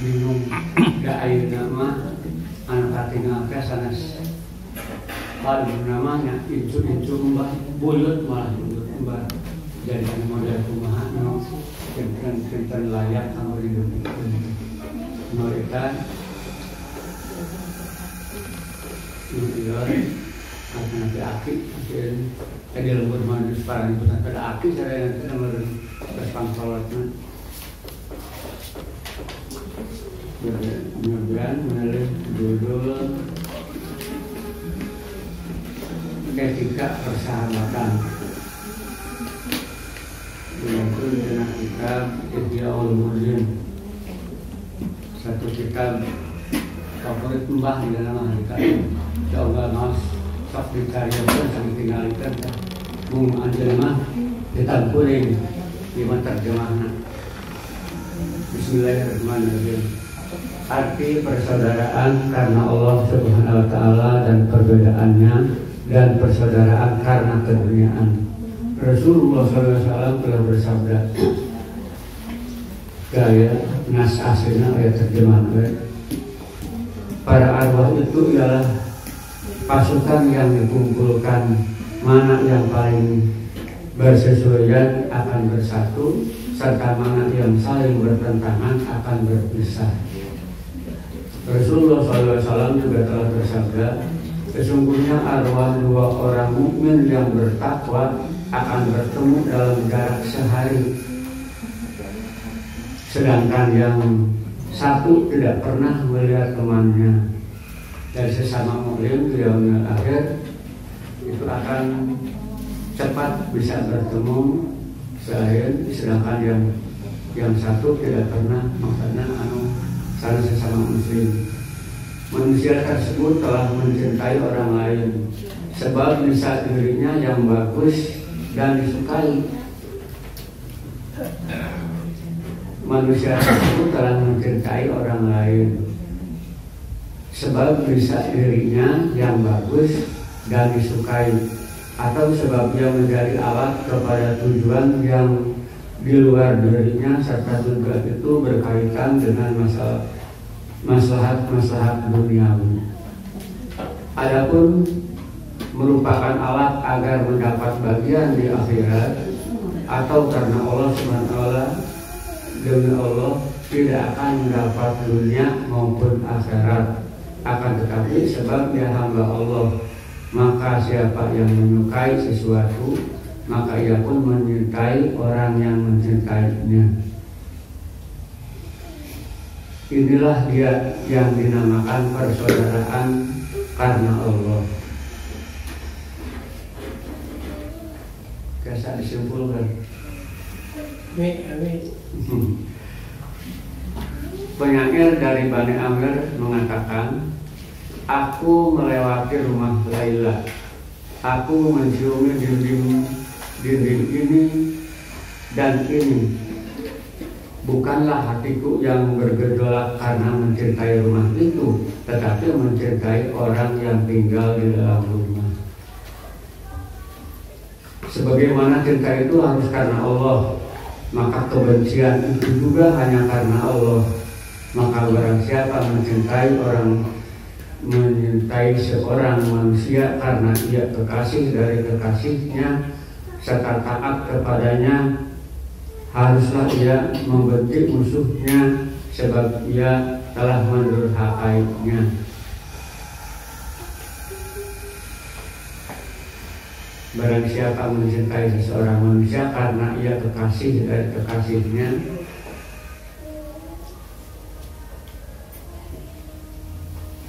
bingung da ayeuna mah anu katingal teh sanes paling namanya itu mbah buyut malah buyut mbah jadi model kumaha nu kenten layak anu hidup nu eta nanti aki ada lembur manus parang itu ada aki saya nanti nomor berpang sholatnya kemudian menulis judul ketika persahabatan yaitu dengan kitab Ihya Ulumuddin, satu kitab favorit mbah di dalam hari coba mas sok dikarya pun sampai tinggalkan bung anjelma hitam kuning lima terjemahnya. Bismillahirrahmanirrahim. Arti persaudaraan karena Allah Subhanahu wa Ta'ala dan perbedaannya, dan persaudaraan karena keduniaan. Rasulullah SAW telah bersabda, gaya nas aslinya ayat terjemahan, para arwah itu ialah pasukan yang dikumpulkan, mana yang paling bersesuaian akan bersatu, serta mana yang saling bertentangan akan berpisah. Rasulullah SAW juga telah bersabda, sesungguhnya arwah dua orang mukmin yang bertakwa akan bertemu dalam jarak sehari, sedangkan yang satu tidak pernah melihat temannya. Dari sesama mukmin di yaumil akhir itu akan cepat bisa bertemu sehari, sedangkan yang satu tidak pernah, makanya salah sesama muslim. Manusia tersebut telah mencintai orang lain sebab bisa dirinya yang bagus dan disukai. Manusia tersebut telah mencintai orang lain sebab bisa dirinya yang bagus dan disukai, atau sebab dia menjadi alat kepada tujuan yang di luar dirinya, serta tujuan itu berkaitan dengan maslahat duniawi. Adapun merupakan alat agar mendapat bagian di akhirat, atau karena Allah SWT, demi Allah tidak akan mendapat dunia maupun akhirat. Akan tetapi sebab dia hamba Allah, maka siapa yang menyukai sesuatu, maka ia pun mencintai orang yang mencintainya. Inilah dia yang dinamakan persaudaraan karena Allah. Bisa disimpulkan. Penyair dari Bani Amir mengatakan, aku melewati rumah Laila, aku menciumi dinding ini dan ini. Bukanlah hatiku yang bergejolak karena mencintai rumah itu, tetapi mencintai orang yang tinggal di dalam rumah. Sebagaimana cinta itu harus karena Allah, maka kebencian itu juga hanya karena Allah. Maka barang siapa menyintai seorang manusia karena ia kekasih dari kekasihnya serta taat kepadanya, haruslah ia membenci musuhnya sebab ia telah mendurhakainya. Barang siapa mencintai seseorang manusia karena ia kekasih dari kekasihnya,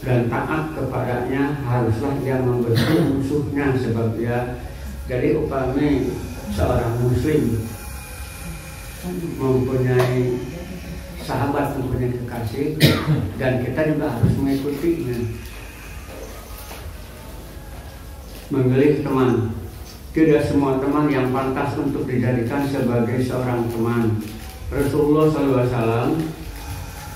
dan taat kepadanya, haruslah ia membenci musuhnya sebab ia. Jadi upami seorang muslim mempunyai sahabat, mempunyai kekasih, dan kita juga harus mengikutinya. Memilih teman. Tidak semua teman yang pantas untuk dijadikan sebagai seorang teman. Rasulullah SAW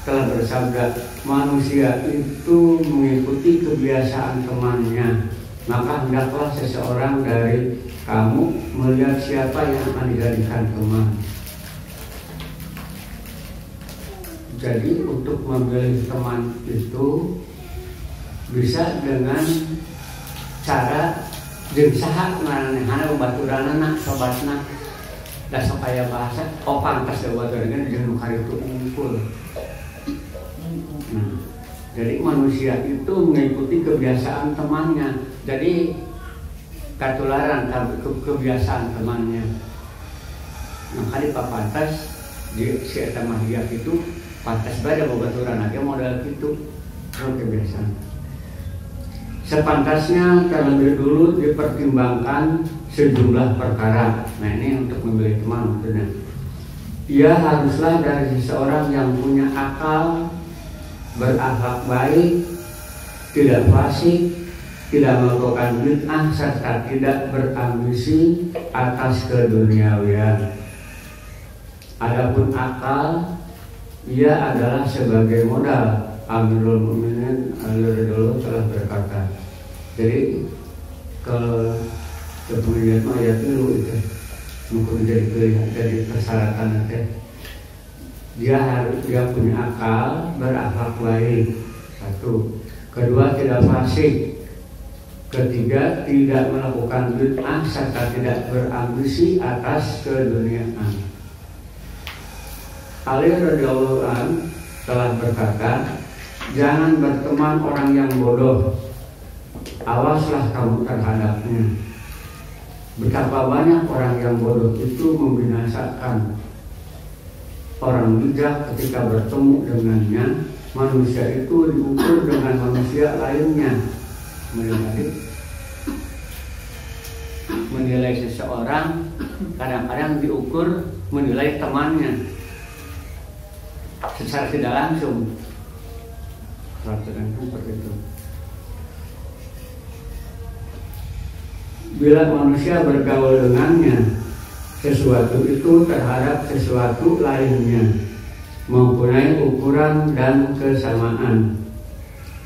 telah bersabda, manusia itu mengikuti kebiasaan temannya. Maka hendaklah seseorang dari kamu melihat siapa yang akan dijadikan teman. Jadi untuk memilih teman itu bisa dengan cara jeung saha ngaranehana babaturanna sobatna da supaya bahasa pantas da babaturanna jeung nu karitu unggul. Nah, jadi manusia itu mengikuti kebiasaan temannya. Jadi katularan kebiasaan temannya. Maka di papantas di si eta mahia itu pantas bae babaturan ge modal kitu kebiasaan. Sepantasnya terlebih dulu dipertimbangkan sejumlah perkara. Nah, ini untuk memilih teman maksudnya. Ia haruslah dari seseorang yang punya akal, berakhlak baik, tidak fasik, tidak melakukan bid'ah, serta tidak berambisi atas keduniawian. Adapun akal, ia adalah sebagai modal. Amirul Mukminin Ali radhiyallahu telah berkata. Jadi kemudian ayat itu mungkin jadi persyaratan teh. Dia punya akal, berakhlak baik. Satu. Kedua, tidak fasik. Ketiga, tidak melakukan bid'ah serta tidak berambisi atas keduniaan. Ali radhiyallahu anhu telah berkata, jangan berteman orang yang bodoh, awaslah kamu terhadapnya. Betapa banyak orang yang bodoh itu membinasakan. Orang bijak ketika bertemu dengannya, manusia itu diukur dengan manusia lainnya. Menilai seseorang kadang-kadang diukur menilai temannya secara tidak langsung. Seperti itu. Bila manusia bergaul dengannya, sesuatu itu terhadap sesuatu lainnya mempunyai ukuran dan kesamaan,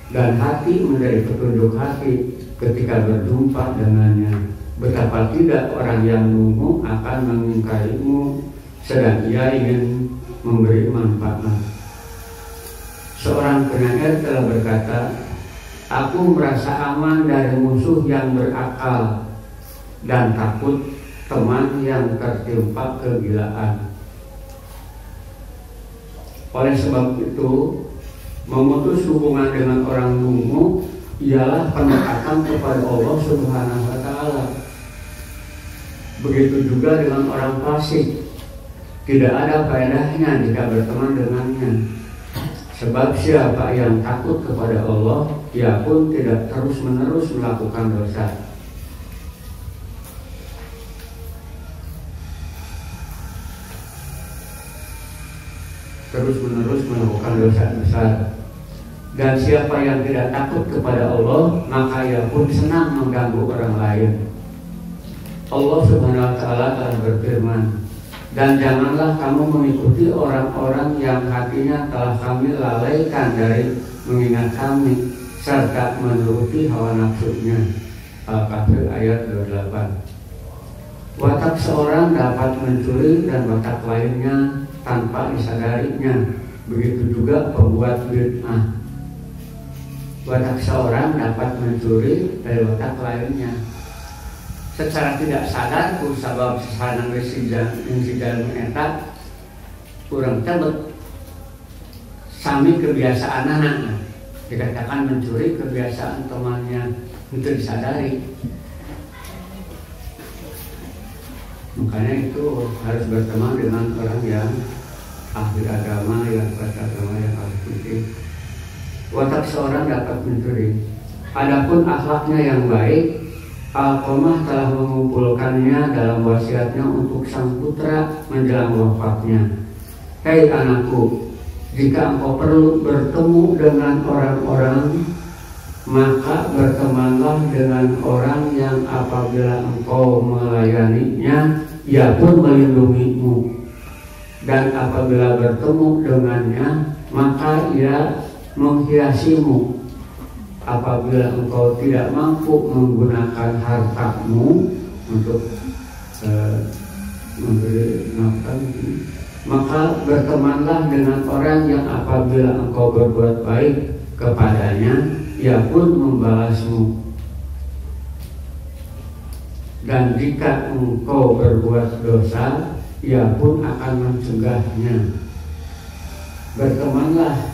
dan hati menjadi petunjuk hati ketika berjumpa dengannya. Betapa tidak orang yang lungu akan mengingkarimu sedang ia ingin memberi manfaat. Seorang penyair telah berkata, aku merasa aman dari musuh yang berakal dan takut teman yang tertimpa kegilaan. Oleh sebab itu, memutus hubungan dengan orang lungu ialah pendekatan kepada Allah Subhanahu wa Ta'ala. Begitu juga dengan orang fasik, tidak ada faedahnya jika berteman dengannya. Sebab siapa yang takut kepada Allah, ia pun tidak terus-menerus melakukan dosa. Terus-menerus melakukan dosa besar. Dan siapa yang tidak takut kepada Allah, maka ia pun senang mengganggu orang lain. Allah Subhanahu wa Ta'ala telah berfirman, dan janganlah kamu mengikuti orang-orang yang hatinya telah kami lalaikan dari mengingat kami, serta menuruti hawa nafsunya. Al-Kahfi ayat 28. Watak seorang dapat mencuri dan watak lainnya tanpa disadarinya. Begitu juga pembuat bid'ah. Watak seorang dapat mencuri dari watak lainnya secara tidak sadar, kusabab sesanang insijal mengetak kurang tebet sami kebiasaan anak dikatakan mencuri kebiasaan temannya itu disadari. Makanya itu harus berteman dengan orang yang ahli agama, yang kuat agama, yang ahli fikih. Watak seorang dapat mencuri. Adapun akhlaknya yang baik, Al-Qamah telah mengumpulkannya dalam wasiatnya untuk sang putra menjelang wafatnya. Hei anakku, jika engkau perlu bertemu dengan orang-orang, maka bertemanlah dengan orang yang apabila engkau melayaninya, ia pun melindungimu. Dan apabila bertemu dengannya, maka ia menghiasimu. Apabila engkau tidak mampu menggunakan hartamu untuk memberi nafkah, maka bertemanlah dengan orang yang apabila engkau berbuat baik kepadanya, ia pun membalasmu. Dan jika engkau berbuat dosa, ia pun akan mencegahnya. Bertemanlah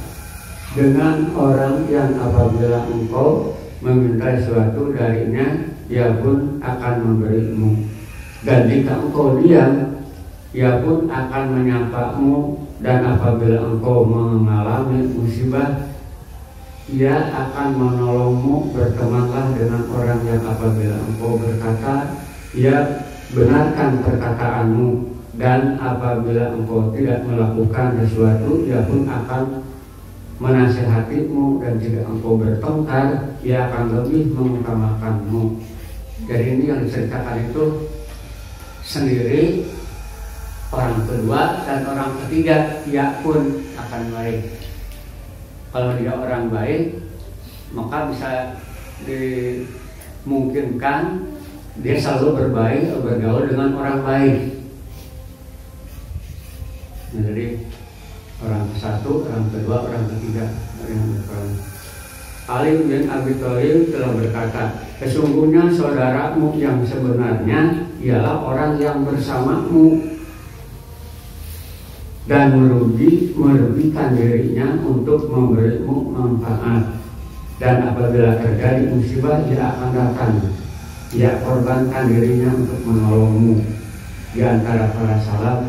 dengan orang yang apabila engkau meminta sesuatu darinya, ia pun akan memberimu. Dan jika engkau diam, ia pun akan menyapamu. Dan apabila engkau mengalami musibah, ia akan menolongmu. Bertemanlah dengan orang yang apabila engkau berkata, ia benarkan perkataanmu. Dan apabila engkau tidak melakukan sesuatu, ia pun akan menasihatimu. Dan jika engkau bertengkar, ia akan lebih mengutamakanmu. Jadi ini yang diceritakan itu sendiri, orang kedua dan orang ketiga, ia pun akan baik. Kalau dia orang baik, maka bisa dimungkinkan dia selalu bergaul dengan orang baik. Nah, jadi orang satu, orang kedua, orang ketiga. Ali bin Abi Thalib telah berkata, sesungguhnya saudaramu yang sebenarnya ialah orang yang bersamamu dan merugikan dirinya untuk memberimu manfaat. Dan apabila terjadi musibah, dia akan datang. Dia korbankan dirinya untuk menolongmu. Di antara para salaf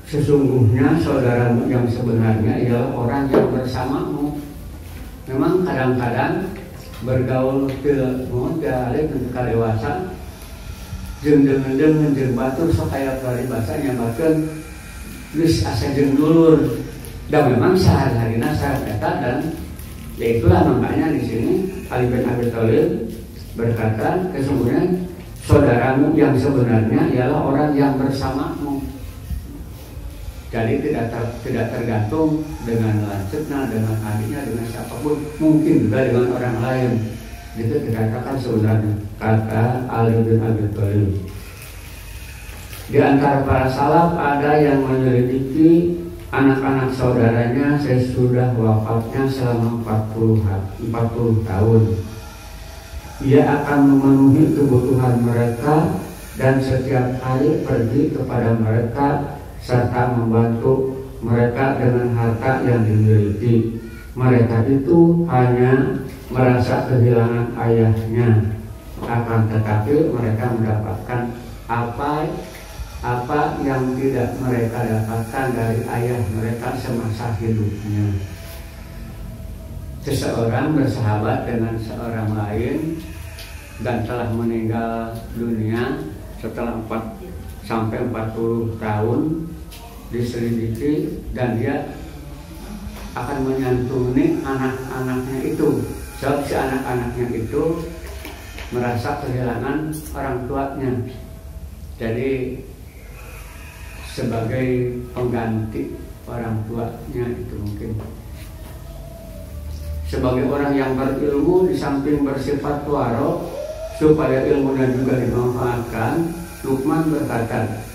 sesungguhnya saudaramu yang sebenarnya ialah orang yang bersamamu. Memang kadang-kadang bergaul ilmu dari ketika dewasa, jeung batur sok aya paribasanya bahkan geus asa jeung dulur. Dan memang sehari-harina saat eta, dan ya itulah makanya di sini Ali bin Abi Thalib berkata, sesungguhnya saudaramu yang sebenarnya ialah orang yang bersamamu. Jadi tidak tergantung dengan lanjutnya, dengan adiknya, dengan siapapun, mungkin juga dengan orang lain. Itu dikatakan sebenarnya, kata Ali bin Abi Thalib. Di antara para salaf ada yang menyelidiki anak-anak saudaranya sesudah wafatnya selama 40 tahun. Ia akan memenuhi kebutuhan mereka dan setiap hari pergi kepada mereka serta membantu mereka dengan harta yang dimiliki. Mereka itu hanya merasa kehilangan ayahnya, akan tetapi mereka mendapatkan apa yang tidak mereka dapatkan dari ayah mereka semasa hidupnya. Seseorang bersahabat dengan seorang lain dan telah meninggal dunia setelah 40 tahun diselidiki, dan dia akan menyantuni anak-anaknya itu. Sebab si anak-anaknya itu merasa kehilangan orang tuanya. Jadi sebagai pengganti orang tuanya itu mungkin. Sebagai orang yang berilmu di samping bersifat waro supaya ilmu dan juga dimanfaatkan, Luqman berkata,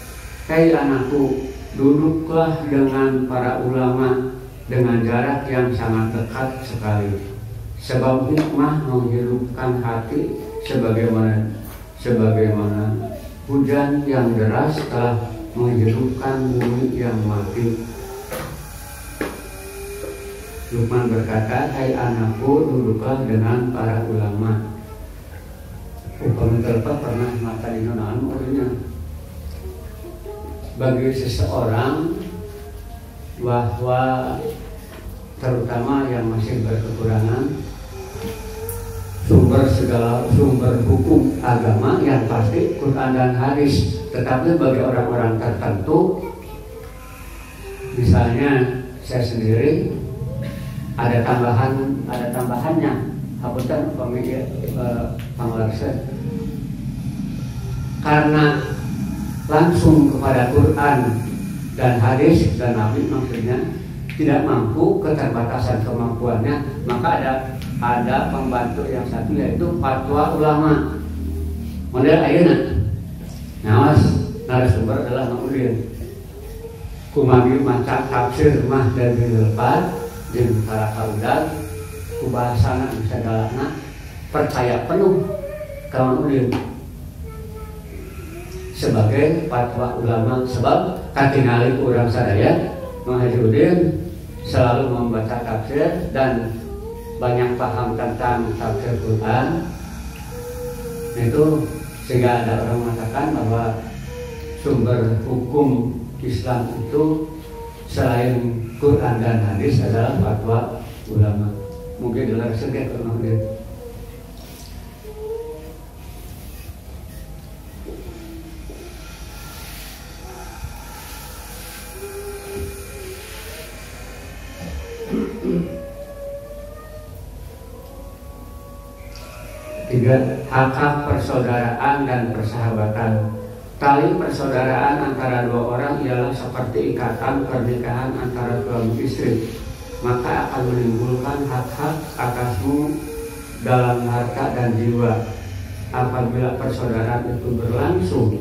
"Hai anakku, duduklah dengan para ulama dengan jarak yang sangat dekat sekali. Sebab hikmah menghidupkan hati sebagaimana hujan yang deras telah menghidupkan bumi yang mati." Luqman berkata, "Hai anakku, duduklah dengan para ulama." Komentar pernah mata di nonaan maksudnya. Bagi seseorang bahwa terutama yang masih berkekurangan sumber hukum agama yang pasti Quran dan hadis, tetapi bagi orang-orang tertentu, misalnya saya sendiri, ada tambahannya, hapunten pangalarsa, karena langsung kepada Quran dan hadis dan Nabi maksudnya tidak mampu, keterbatasan kemampuannya, maka ada pembantu yang satu, yaitu fatwa ulama model ayeuna. Nawas narasumber adalah Ma'udin. Kumagi maca tafsir mah dan dilepas jeung para kaudan kubahasana bisa galakna percaya penuh ka Ma'udin sebagai fatwa ulama, sebab katingali urang sadaya Mang Haji Udin selalu membaca tafsir dan banyak paham tentang tafsir Quran. Itu sehingga ada orang mengatakan bahwa sumber hukum Islam itu selain Quran dan hadis adalah fatwa ulama. Mungkin adalah sedikit orang. Tiga, hak-hak persaudaraan dan persahabatan. Tali persaudaraan antara dua orang ialah seperti ikatan pernikahan antara suami istri, maka akan menimbulkan hak-hak atasmu dalam harta dan jiwa. Apabila persaudaraan itu berlangsung,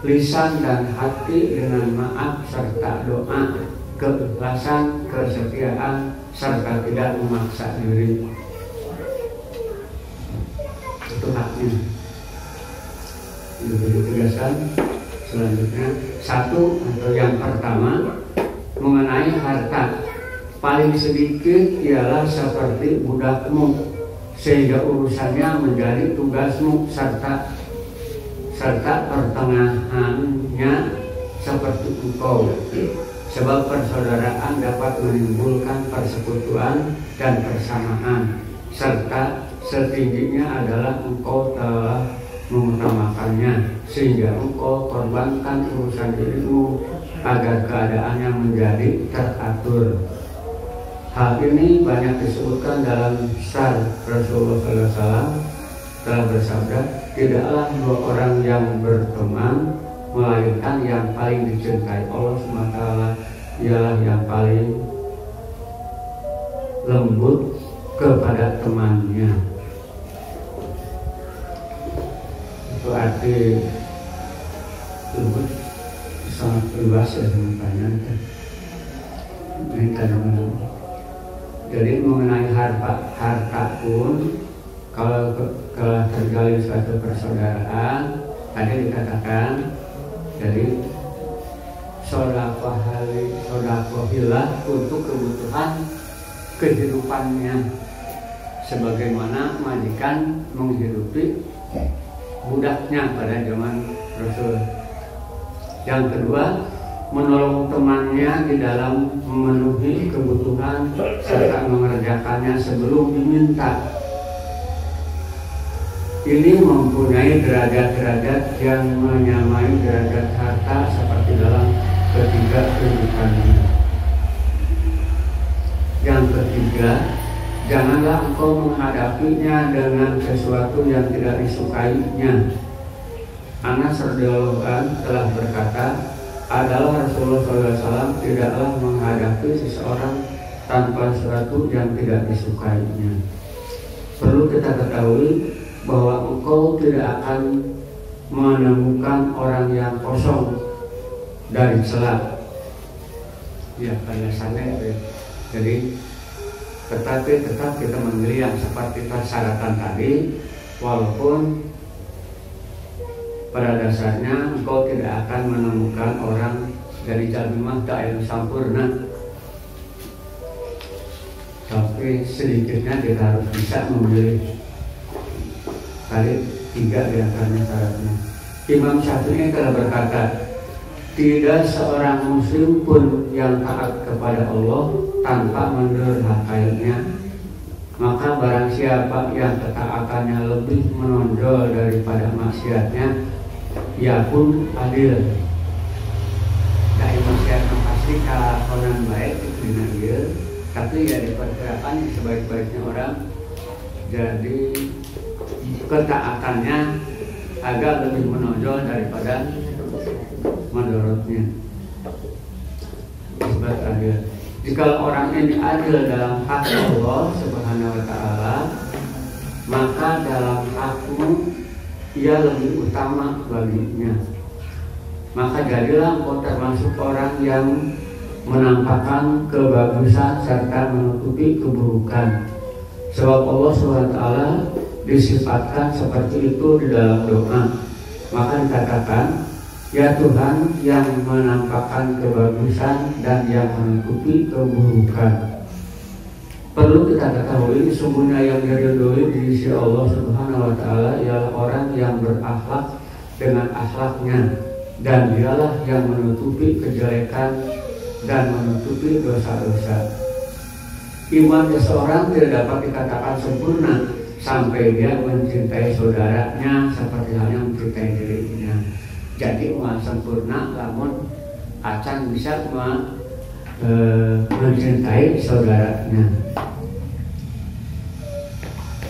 lisan dan hati dengan maaf serta doa, keikhlasan, kesetiaan, serta tidak memaksa diri. Itu haknya. Itu ditegaskan. Selanjutnya, satu atau yang pertama mengenai harta, paling sedikit ialah seperti budakmu, sehingga urusannya menjadi tugasmu, serta pertengahannya seperti engkau. Sebab persaudaraan dapat menimbulkan persekutuan dan persamaan, serta setingginya adalah engkau telah mengutamakannya, sehingga engkau korbankan urusan dirimu agar keadaannya menjadi teratur. Hal ini banyak disebutkan dalam syar Rasulullah SAW telah bersabda, tidaklah dua orang yang berteman melainkan yang paling dicintai Allah SWT ialah yang paling lembut kepada temannya. Itu arti lembut sangat luas ya teman-teman. Jadi mengenai harta pun kalau terjalin suatu persaudaraan, tadi dikatakan dari sodakohilah untuk kebutuhan kehidupannya, sebagaimana majikan menghidupi budaknya pada zaman Rasul. Yang kedua, menolong temannya di dalam memenuhi kebutuhan serta mengerjakannya sebelum diminta. Ini mempunyai derajat-derajat yang menyamai derajat harta seperti dalam ketiga kehidupannya. Yang ketiga, janganlah engkau menghadapinya dengan sesuatu yang tidak disukainya. Anas radhiyallahu anhu telah berkata, adalah Rasulullah SAW tidaklah menghadapi seseorang tanpa sesuatu yang tidak disukainya. Perlu kita ketahui bahwa engkau tidak akan menemukan orang yang kosong dari celah. Ya, pada dasarnya ya. Jadi tetap kita memilih yang seperti persyaratan tadi, walaupun pada dasarnya engkau tidak akan menemukan orang dari jalmah yang sempurna, tapi sedikitnya kita harus bisa memilih. Tadi tiga di antaranya syaratnya. Imam Syafi'i telah berkata, tidak seorang muslim pun yang taat kepada Allah tanpa mendurhakainya. Maka barang siapa yang ketaatannya lebih menonjol daripada maksiatnya, ia pun adil. Dari maksiat yang pasti kelakuan baik itu dinagil, tapi ya diperkirakan sebaik-baiknya orang. Jadi ketaatannya agak lebih menonjol daripada menurutnya. Sebab adil. Jika orang ini adil dalam hak Allah Subhanahu wa Ta'ala, maka dalam hakmu ia lebih utama baginya. maka jadilah engkau termasuk orang yang menampakkan kebagusan serta menutupi keburukan. Sebab Allah SWT disifatkan seperti itu di dalam doa. Maka dikatakan, ya Tuhan yang menampakkan kebagusan dan yang menutupi keburukan. Perlu kita ketahui, sesungguhnya yang diridhoi di sisi Allah Subhanahu wa Ta'ala ialah orang yang berakhlak dengan akhlaknya, dan dialah yang menutupi kejelekan dan menutupi dosa-dosa. Iman seseorang tidak dapat dikatakan sempurna sampai dia mencintai saudaranya seperti halnya mencintai dirinya. Jadi umat sempurna namun acan bisa mencintai saudaranya.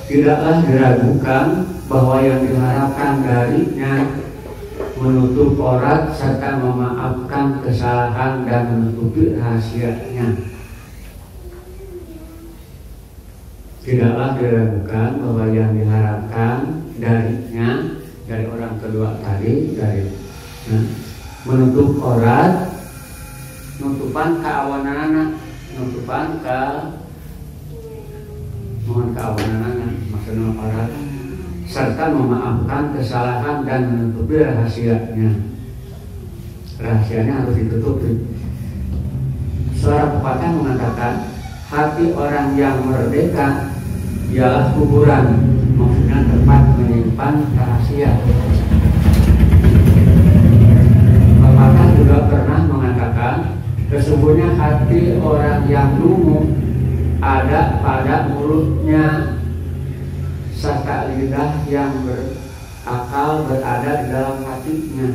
Tidaklah diragukan bahwa yang diharapkan darinya menutup aurat serta memaafkan kesalahan dan menutupi rahasianya. Tidaklah diragukan bahwa yang diharapkan darinya, dari orang kedua tadi, dari menutup aurat, nutupan keawanan, nutupan ke mohon keawanan, maksudnya aurat, serta memaafkan kesalahan dan menutupi rahasianya. Rahasianya harus ditutupi. Seorang pepatah mengatakan, hati orang yang merdeka ialah kuburan, maksudnya tempat menyimpan rahasia. Pepatah juga pernah mengatakan, sesungguhnya hati orang yang lungu ada pada mulutnya, serta lidah yang berakal berada di dalam hatinya.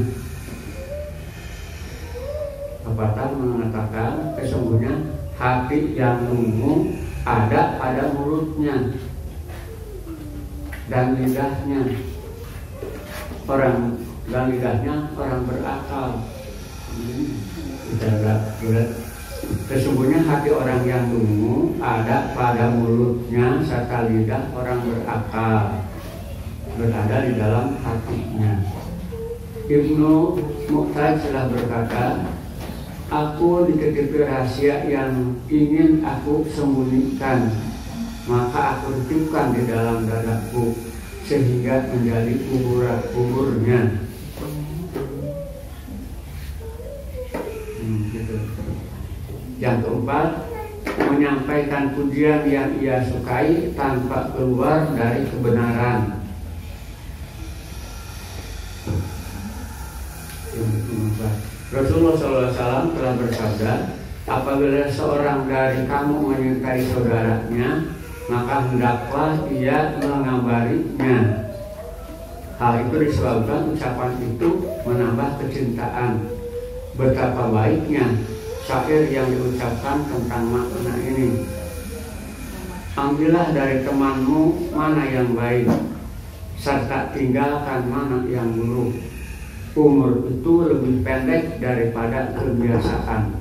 Pepatah mengatakan, sesungguhnya hati yang lungu ada pada mulutnya dan lidahnya orang berakal. Sesungguhnya hati orang yang lungu ada pada mulutnya serta lidah orang berakal berada di dalam hatinya. Ibnu Mu'tad telah berkata, aku dititipi rahasia yang ingin aku sembunyikan, maka aku titipkan di dalam dadaku sehingga menjadi kuburnya. Gitu. Yang keempat, menyampaikan pujian yang ia sukai tanpa keluar dari kebenaran. Rasulullah SAW telah bersabda, apabila seorang dari kamu menyintai saudaranya, maka hendaklah ia mengabarinya. Hal itu disebabkan ucapan itu menambah kecintaan. Betapa baiknya syair yang diucapkan tentang makna ini. Ambillah dari temanmu mana yang baik, serta tinggalkan mana yang buruk. Umur itu lebih pendek daripada kebiasaan.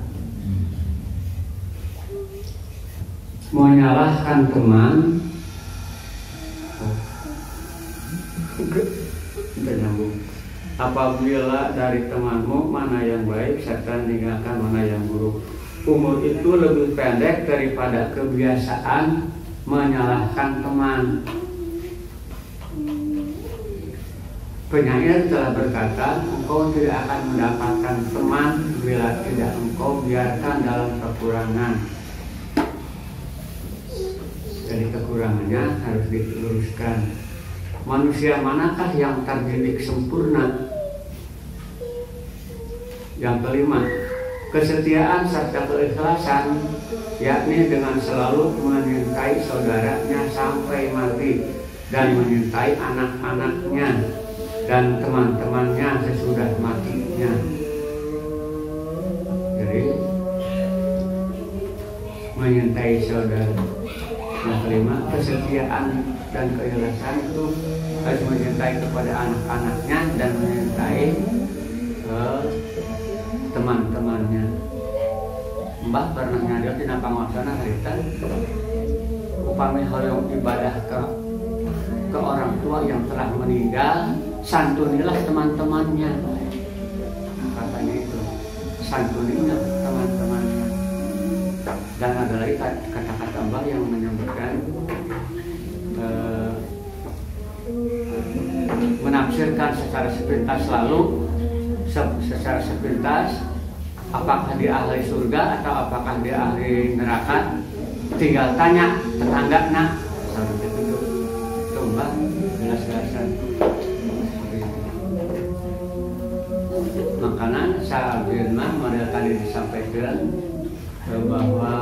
Menyalahkan teman apabila dari temanmu mana yang baik serta meninggalkan mana yang buruk. Umur itu lebih pendek daripada kebiasaan menyalahkan teman. Penyair telah berkata, engkau tidak akan mendapatkan teman bila tidak engkau biarkan dalam kekurangan. Jadi kekurangannya harus diluruskan. Manusia manakah yang terdidik sempurna? Yang kelima, kesetiaan serta keikhlasan, yakni dengan selalu menyintai saudaranya sampai mati dan menyintai anak-anaknya dan teman-temannya sesudah matinya. Jadi menyintai saudara. Yang kelima, kesetiaan dan keikhlasan itu harus menyintai kepada anak-anaknya dan menyintai teman-temannya. Mbah pernah nyadar di panguasana cerita, upami hoyong ibadah ke orang tua yang telah meninggal, santunilah teman-temannya. santuninya teman-teman. Dan ada lagi kata-kata Mbah yang menyebutkan menafsirkan secara sepintas secara sepintas apakah dia ahli surga atau apakah dia ahli neraka, tinggal tanya tetanggana. Seperti itu Mbah jelas-jelasan. Makanya sabirna model tadi disampaikan bahwa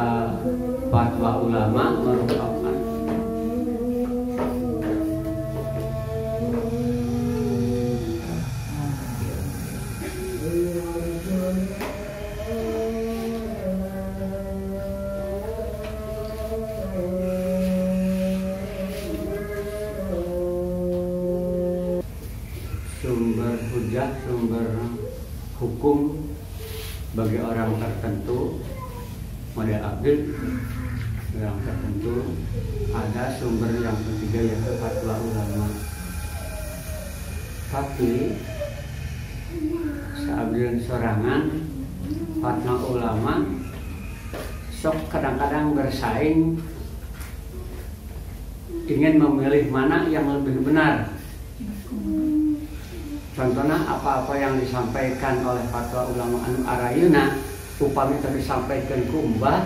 fatwa ulama merupakan sumber hujah, sumber hukum bagi orang tertentu, model abdul orang tertentu. Ada sumber yang ketiga yaitu fatwa ulama. Tapi seabdul sorangan fatwa ulama sok kadang-kadang bersaing ingin memilih mana yang lebih benar. Contohnya apa-apa yang disampaikan oleh fatwa ulama anu arayuna upami tadi disampaikan ku Mbah,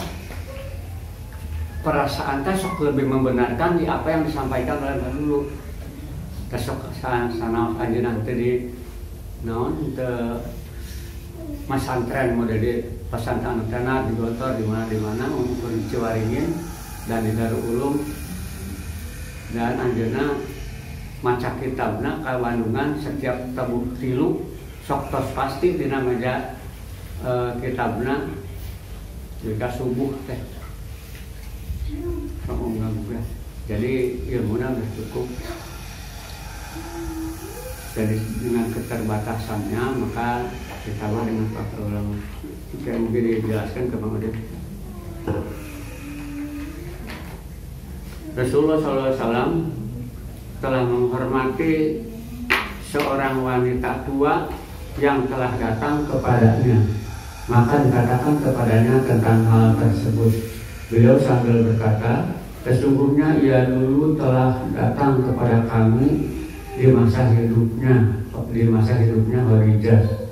perasaan teh sok lebih membenarkan di apa yang disampaikan oleh Mbah dulu. Teh sok sanaos anjeunna teh di naon teu masantren mode di pesantren tanah di Gontor di mana di Ciwaringin dan di Darul Ulum, dan anjeunna maca kitabna kawandungan setiap tabuh tilu sok tos pasti dina meja kitabna jika subuh teh sok. Jadi ilmuna sudah cukup. Jadi dengan keterbatasannya maka kita dengan fatwa ulama. Kayak mungkin dijelaskan ke Bang Odin. Rasulullah SAW telah menghormati seorang wanita tua yang telah datang kepadanya, maka dikatakan kepadanya tentang hal tersebut. Beliau sambil berkata, sesungguhnya ia dulu telah datang kepada kami di masa hidupnya Khadijah.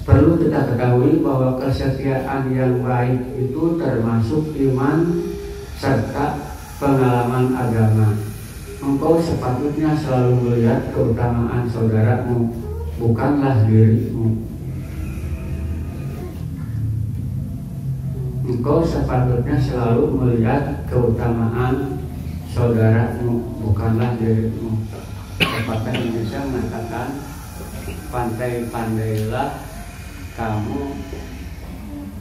Perlu kita ketahui bahwa kesetiaan yang baik itu termasuk iman serta pengalaman agama. Engkau sepatutnya selalu melihat keutamaan saudaramu, bukanlah dirimu. Engkau sepatutnya selalu melihat keutamaan saudaramu, bukanlah dirimu. Pepatah Indonesia mengatakan, pandai-pandailah kamu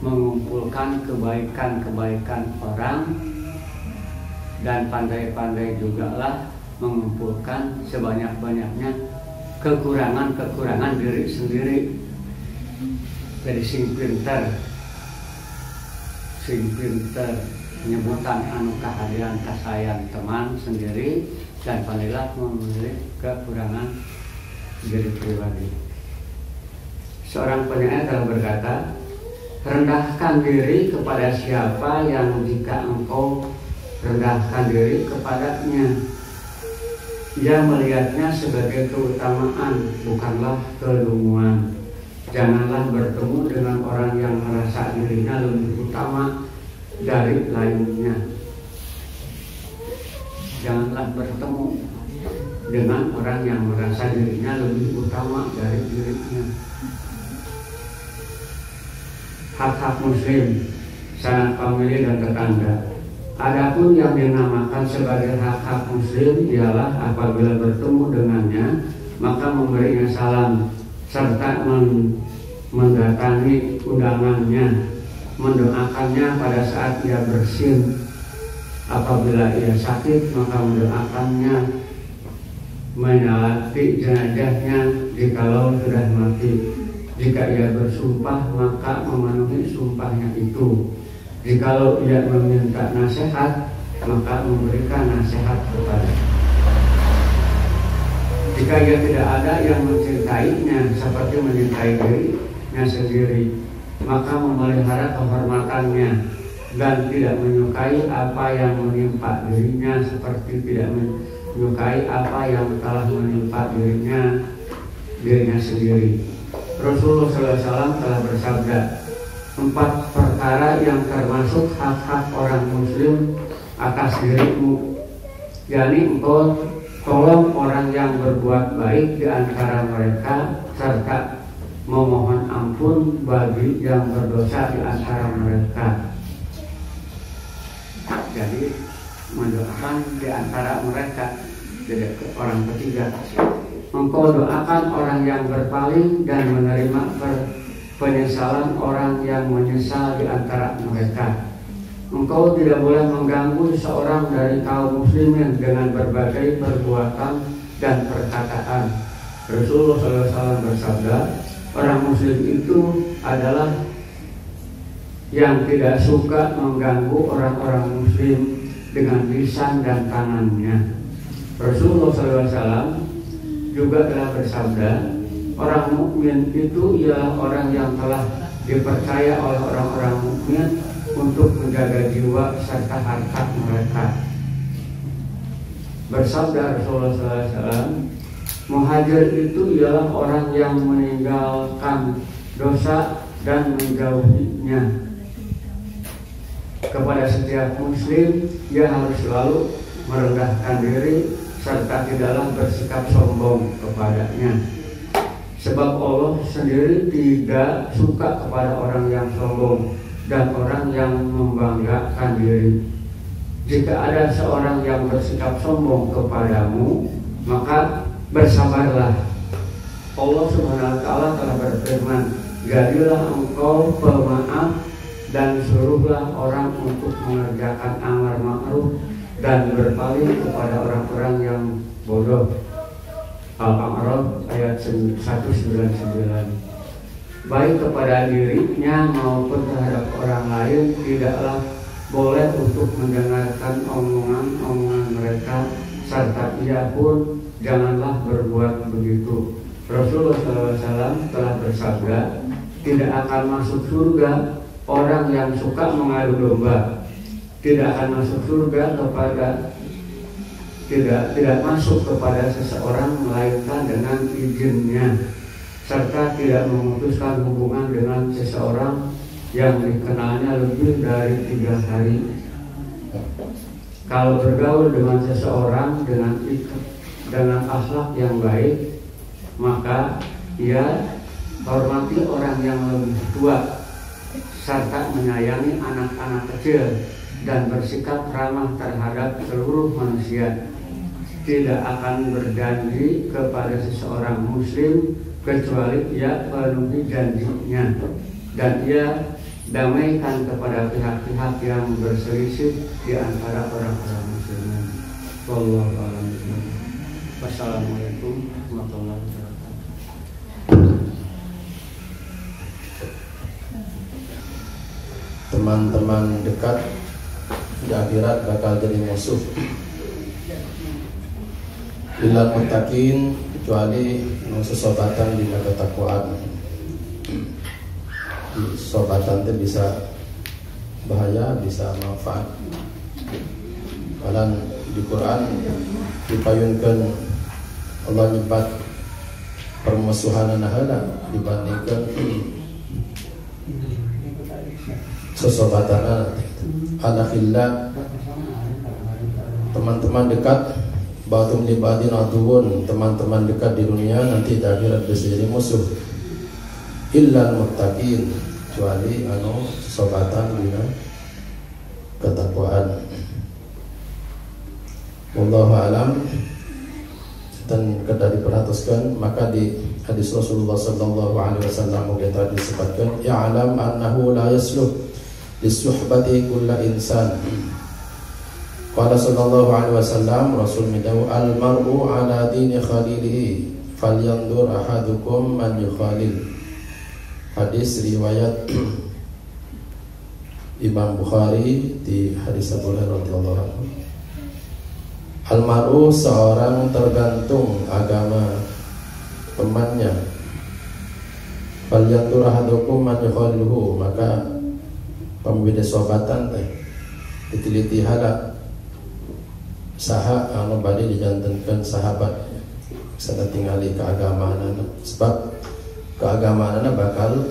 mengumpulkan kebaikan-kebaikan orang, dan pandai-pandai jugalah mengumpulkan sebanyak-banyaknya kekurangan-kekurangan diri sendiri. Jadi sing pinter penyebutan anu kahadian kasayan teman sendiri, dan pandailah memilih kekurangan diri pribadi. Seorang penyair telah berkata, rendahkan diri kepada siapa yang jika engkau rendahkan diri kepadanya, ia melihatnya sebagai keutamaan, bukanlah kedunguan. Janganlah bertemu dengan orang yang merasa dirinya lebih utama dari lainnya. Janganlah bertemu dengan orang yang merasa dirinya lebih utama dari dirinya. Hak-hak muslim, sanak famili dan tetangga. Adapun yang dinamakan sebagai hak-hak muslim ialah apabila bertemu dengannya maka memberinya salam serta mendatangi undangannya, mendoakannya pada saat ia bersin. Apabila ia sakit maka mendoakannya, menyalati jenazahnya jikalau sudah mati. Jika ia bersumpah maka memenuhi sumpahnya itu. Jikalau ia meminta nasihat maka memberikan nasihat kepada. Jika ia tidak ada yang mencintainya seperti mencintai dirinya dirinya sendiri, maka memelihara kehormatannya dan tidak menyukai apa yang menimpa dirinya, seperti tidak menyukai apa yang telah menimpa dirinya sendiri. Rasulullah SAW telah bersabda, 4 perkara yang termasuk hak-hak orang muslim atas dirimu, yakni engkau tolong orang yang berbuat baik di antara mereka, serta memohon ampun bagi yang berdosa di antara mereka. Jadi mendoakan di antara mereka, jadi orang ketiga. Engkau doakan orang yang berpaling dan menerima penyesalan orang yang menyesal di antara mereka. Engkau tidak boleh mengganggu seorang dari kaum muslimin dengan berbagai perbuatan dan perkataan. Rasulullah SAW bersabda, orang muslim itu adalah yang tidak suka mengganggu orang-orang muslim dengan lisan dan tangannya. Rasulullah SAW juga telah bersabda, orang mukmin itu ialah orang yang telah dipercaya oleh orang-orang mukmin untuk menjaga jiwa serta harta mereka. Bersabda Rasulullah SAW, muhajir itu ialah orang yang meninggalkan dosa dan menjauhinya. Kepada setiap muslim, ia harus selalu merendahkan diri serta tidaklah bersikap sombong kepadanya. Sebab Allah sendiri tidak suka kepada orang yang sombong dan orang yang membanggakan diri. Jika ada seorang yang bersikap sombong kepadamu, maka bersabarlah. Allah Subhanahu wa Ta'ala telah berfirman, jadilah engkau pemaaf dan suruhlah orang untuk mengerjakan amar ma'ruf dan berpaling kepada orang-orang yang bodoh. Al-A'raf ayat 199. Baik kepada dirinya maupun terhadap orang lain tidaklah boleh untuk mendengarkan omongan-omongan mereka, serta ia pun janganlah berbuat begitu. Rasulullah SAW telah bersabda, tidak akan masuk surga orang yang suka mengadu domba. Tidak akan masuk surga tidak masuk kepada seseorang melainkan dengan izinnya, serta tidak memutuskan hubungan dengan seseorang yang dikenalnya lebih dari 3 hari. Kalau bergaul dengan seseorang dengan akhlak yang baik, maka ia hormati orang yang lebih tua, serta menyayangi anak-anak kecil dan bersikap ramah terhadap seluruh manusia. Tidak akan berjanji kepada seseorang muslim kecuali ia penuhi janjinya, dan ia damaikan kepada pihak-pihak yang berselisih di antara orang-orang muslimin. Wallahu a'lam bishawab. Wassalamualaikum warahmatullahi wabarakatuh. Teman-teman dekat di akhirat bakal jadi musuh. Illal muttaqin, kecuali sesobatan di ketakwaan. Sobatan itu bisa bahaya, bisa manfaat. Kalau di Quran dipayunkan Allah nyebat permusuhan nahala dibandingkan sesobatan anakhillah, teman-teman dekat. Ba'dhum li ba'din aduwwun, teman-teman dekat di dunia nanti di akhirat bisa jadi musuh. Illal muttaqin, kecuali sobatan dina ketakwaan. Wallahu a'lam. Dan kada diperhatikan, maka di hadis Rasulullah sallallahu alaihi wasallam kita disebutkan, ya'lam annahu la yasluh lisuhbati kulla insan. Qala sallallahu alaihi wasallam, Rasul midawu, al-mar'u ala dini khalilihi falyandur ahadukum man yukhalil. Hadis riwayat Imam Bukhari di hadis Abu Hurairah radhiyallahu anhu. Al-mar'u, seorang tergantung agama temannya. falyantur ahadukum man yukhaliluhu, maka pembeda sobatan teh diteliti hala saha anu bade dijantenkeun sahabat sada tingali keagamaan, sebab keagamaan bakal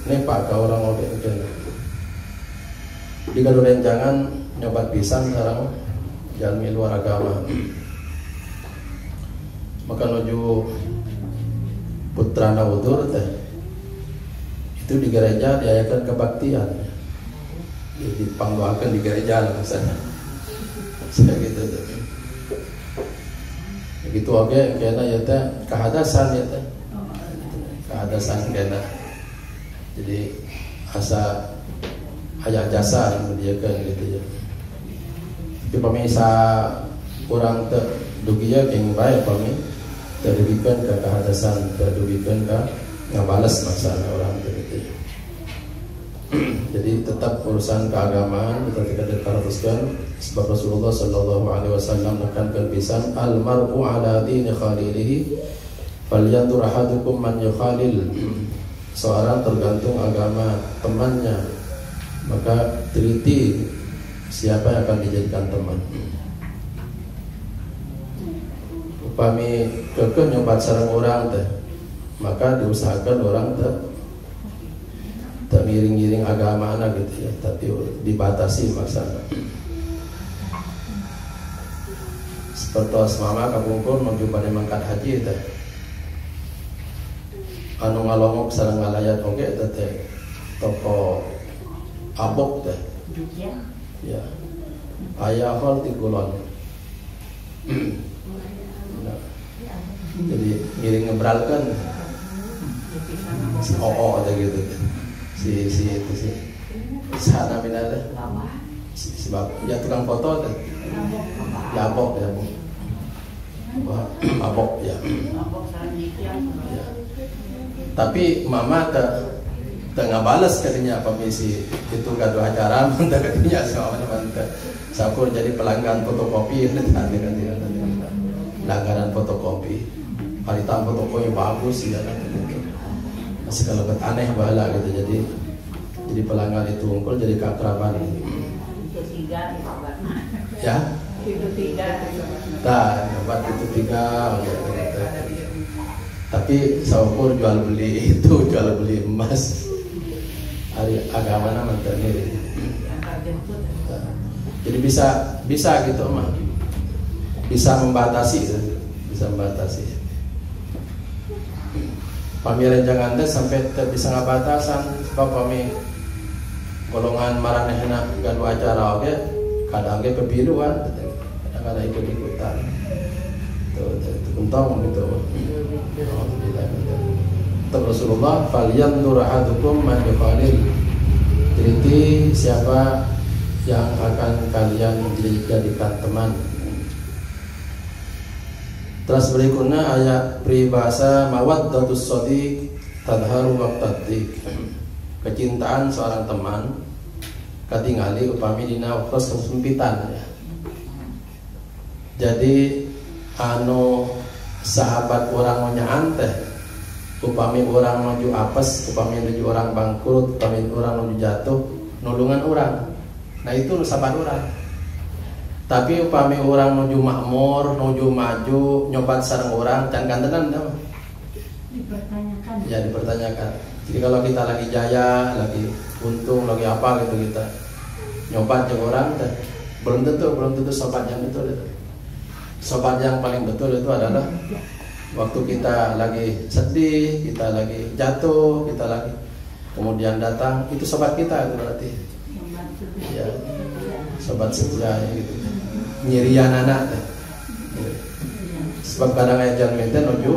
nepak ke orang oge teh. Jika rencangan nyobat pisan sareng jalmi luar agama, maka nuju putrana udur teh itu di gereja diayakan kebaktian, dipangdoakan di gereja lah misalnya, gitu tuh. Begitu oke, kena ya teh kehadasan ya teh, kehadasan kena. Jadi asa aya jasa dia kan gitu ya. Tapi pemirsa kurang terdugia yang baik pami terdugikan ke kehadasan, terdugikan ke ngabalas masalah orang gitu ya. Jadi tetap urusan keagamaan kita teruskan, sebab Rasulullah sallallahu alaihi wasallam menekankan pisan al mar'u ala dini khalilihi falyantur ahadukum man yukhalil. Seorang tergantung agama temannya, maka teliti siapa yang akan dijadikan teman. Upami kekeh nyobat sareng orang teh, maka diusahakan orang teh miring-miring agama anak gitu ya, tapi dibatasi maksana. Seperti mama kapungkur menjumpai mangkat haji teh, anu ngalongok sareng ngalayat oge teh toko abok teh. Ya. Aya hal ti kulon. Nah, jadi miring ngebralkan si oo teh gitu. Si sana minada. Sebab ya tukang foto teh. Ya abok ya. Abok ya. Ya. Tapi mama tengah balas katanya apa misi itu kado acara mentah katanya sama teman-teman sakur jadi pelanggan fotokopi nanti langganan fotokopi paritam fotokopi bagus ya masih kalau aneh bahala gitu jadi pelanggan itu unggul jadi keakraban ya itu tiga tapi saukur jual beli itu jual beli emas hari agama nama ternir. Jadi bisa gitu mah, bisa membatasi. Pamiran jangan deh sampai bisa ngabatasan, sebab pami golongan maranehna gaduh acara oke, kadang ge pepiluan, kadang ikut-ikutan. Tuh untung gitu. Rasulullah falyanzur ahadukum man yukhalil. Jadi siapa yang akan kalian jadikan teman. Terus berikutnya ayat peribahasa mawaddatus shadiq tadharu waqtadik. Kecintaan seorang teman katingali upami dina waktu kesempitan ya. Jadi anu sahabat orang nyaan teh upami orang maju apes, upami menuju orang bangkrut, upami orang menuju jatuh, nulungan orang. Nah itu sahabat orang. Tapi upami orang menuju makmur, menuju maju, nyobat sareng orang, dan gantenan dah. Dipertanyakan. Ya dipertanyakan. Jadi kalau kita lagi jaya, lagi untung, lagi apa gitu kita nyobat ke orang, belum tentu sahabat yang betul itu. Sahabat yang paling betul itu adalah waktu kita lagi sedih, kita lagi jatuh, kita lagi kemudian datang, itu sobat kita itu berarti. Ya, sobat setia gitu. Nyirian anak. Sebab kadang aya jalmi teh nuju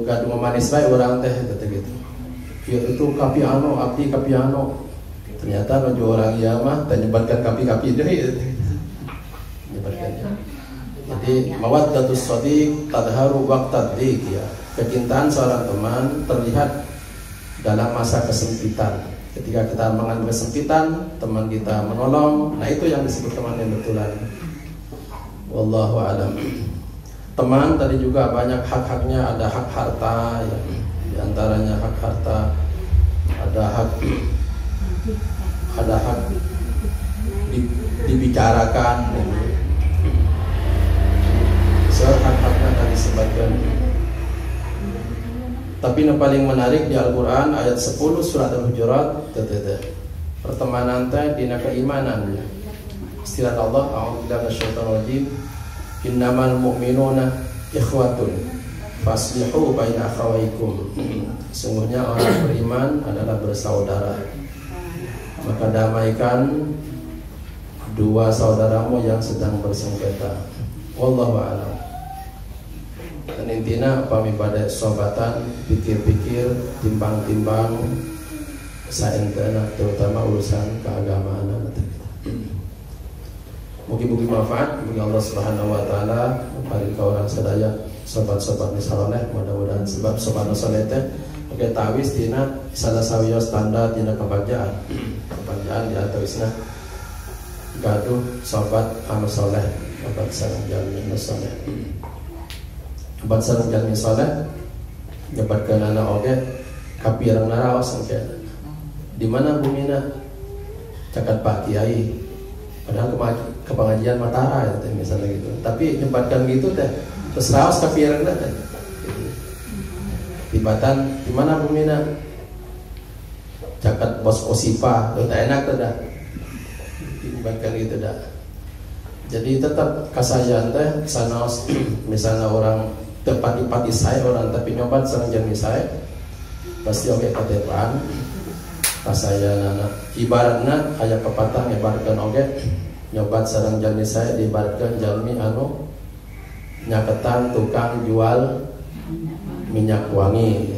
gaduh manis bae urang teh gitu. Ya itu kapiano, abdi kapiano. Ternyata nuju orang ieu mah teh nyebatkan kapi-kapi deui. Nyebatkan. Jadi mawaddatus shadiq tadharu waqtadik ya. Kecintaan seorang teman terlihat dalam masa kesempitan. Ketika kita mengalami kesempitan, teman kita menolong. Nah itu yang disebut teman yang betulan. Wallahu a'lam. teman tadi juga banyak hak-haknya, ada hak harta ya. Di antaranya hak harta, ada hak dibicarakan ya. Hak-haknya tadi sebutkan. Tapi yang paling menarik di Al-Quran ayat 10 surat Al-Hujurat, pertemanan teh dina keimanan. Istilah Allah, a'udzubillahi minasyaitonir rajim. Innamal mu'minuna ikhwatun faslihu baina akhawaykum. Sungguhnya orang beriman adalah bersaudara, maka damaikan dua saudaramu yang sedang bersengketa. Wallahu a'lam. Dan intinya pami pada sobatan, pikir-pikir, timbang-timbang saentena, terutama urusan keagamaan. Mungkin manfaat bagi Allah Subhanahu wa taala paling ka orang sadaya sobat-sobat misalnya mudah-mudahan sebab sobat saleh teh oke tawis dina salah sawios standar dina kebagjaan di atawisna gaduh sobat anu saleh obat sareng jalmi saleh obat sareng jalmi saleh dapatkeun anak oge kapireng naraos engke di mana bumina cakat Pak Kiai padahal ke pengajian Matara ya, misalnya gitu. Tapi nyempatkan gitu teh terus raos kapireng teh. Tibatan di mana bumina cakat bos Osipa, teu enak teh dah. Nyempatkan gitu dah. Jadi tetap kasayan teh sanaos misalnya orang tepati-pati saya orang tapi nyobat sareng jami saya pasti oge katepaan. Kasayan anak ibaratna aya pepatah nyebarkeun oge nyobat sareng jalmi saya diibaratkeun jalmi anu nyaketan tukang jual minyak wangi.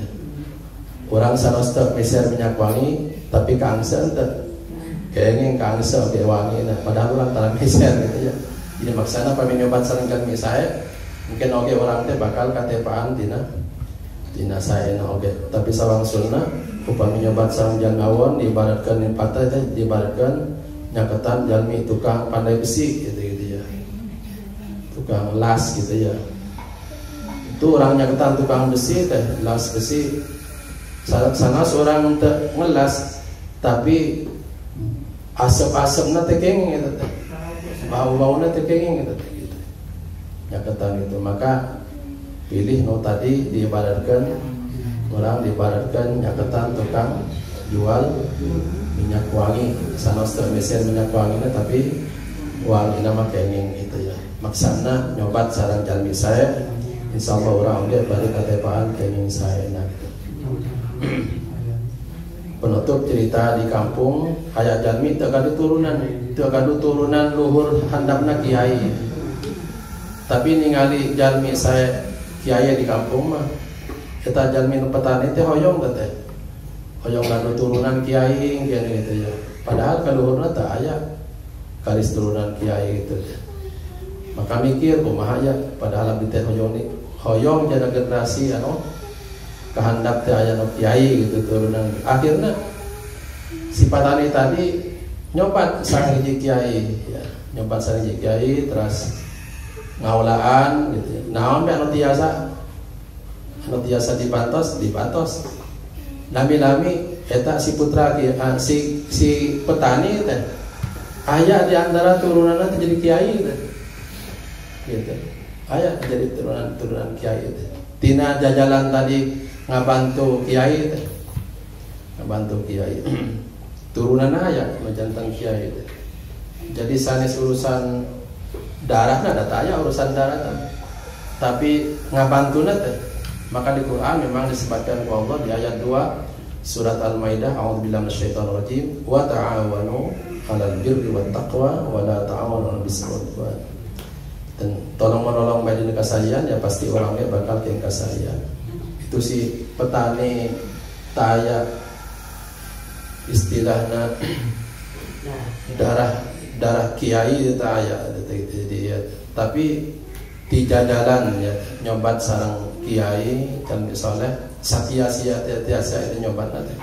Urang sanes teu miser minyak wangi tapi kaangseun teu kenging kaangseun ge wangi nah padahal urang tara miser gitu ya. Jadi maksana pami nyobat sareng jalmi saya mungkin oge urang teh bakal katepaan tina saena oge tapi sawangsulna upami nyobat sareng janawon diibaratkeun patah teh diibaratkeun nyaketan jalmi tukang pandai besi gitu ya. Tukang las gitu ya. Itu orang nyaketan tukang besi teh las besi. Sanas orang teh ngelas tapi asap-asapna teh kenging eta teh. Bau-bauna teh kenging eta teh gitu. Nyaketan itu maka pilih no tadi diibaratkeun orang diibaratkan nyaketan tukang jual minyak wangi sanos teu mesin minyak wangi tapi wangi nama kenging gitu ya maksana nyobat sareng jalmi saya insyaallah urang oge bari katepaan kenging saya nah gitu. Penutup cerita di kampung aya jalmi teu gaduh turunan luhur handapna kiai tapi ningali jalmi saya kiai di kampung mah kita jalmi nu petani teh hoyong teh hoyong gaduh turunan kiai gitu ya padahal kaluhurna teh aya garis turunan kiai gitu ya. Maka mikir kumaha ya padahal abdi teh hoyong jana generasi anu kahandap teh aya nu kiai gitu turunan akhirna si petani tadi nyobat sareng hiji kiai ya nyobat sareng hiji kiai terus ngaulaan gitu ya. Naon anu tiasa dibantos lami-lami eta si putra si petani teh aya di antara turunanna teh jadi kiai teh gitu aya jadi turunan kiai teh tina jajalan tadi ngabantu kiai teh turunanna aya jantan kiai teh jadi sanes urusan darahna data aya urusan darah tapi ngabantuna teh maka di Quran memang disebutkan oleh Allah di ayat 2 surat Al-Maidah a'udzubillahi minasyaitonir rajim wa ta'awanu 'alal birri wat taqwa wa la ta'awanu 'alal ismi wal 'udwan. Dan tolong-menolong bagi kasarian ya pasti orangnya bakal ke kasarian. Itu si petani taya istilahna darah kiai taya jadi tapi di jajalan ya nyobat sareng kiai dan misalnya sakia-sia tiasa itu nyobat nanti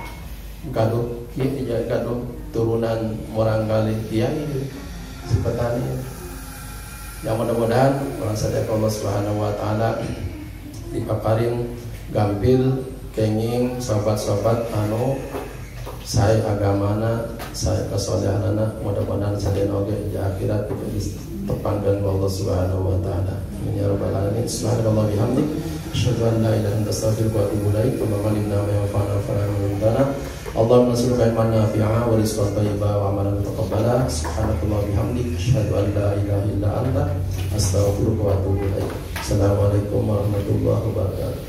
gaduh turunan orang kali kiai si petani Yang mudah-mudahan orang sadaya Allah Subhanahu wa taala dipaparing gampil kenging sahabat-sahabat anu saya agamana, saya kesolehanana, mudah-mudahan sadaya oge di akhirat terpandang Allah Subhanahu wa taala. Amin ya rabbal alamin. Subhanallah bihamdik, asyhadu an la ilaha illa anta astaghfiruka wa atubu ilaik. Wa ma alimna ma yanfa'una wa la yadurruna. Allahumma salli ilman nafi'a wa rizqan thayyiban wa amalan mutaqabbala. Subhanallah bihamdik, asyhadu an la ilaha illa anta astaghfiruka wa atubu ilaik. Assalamualaikum warahmatullahi wabarakatuh.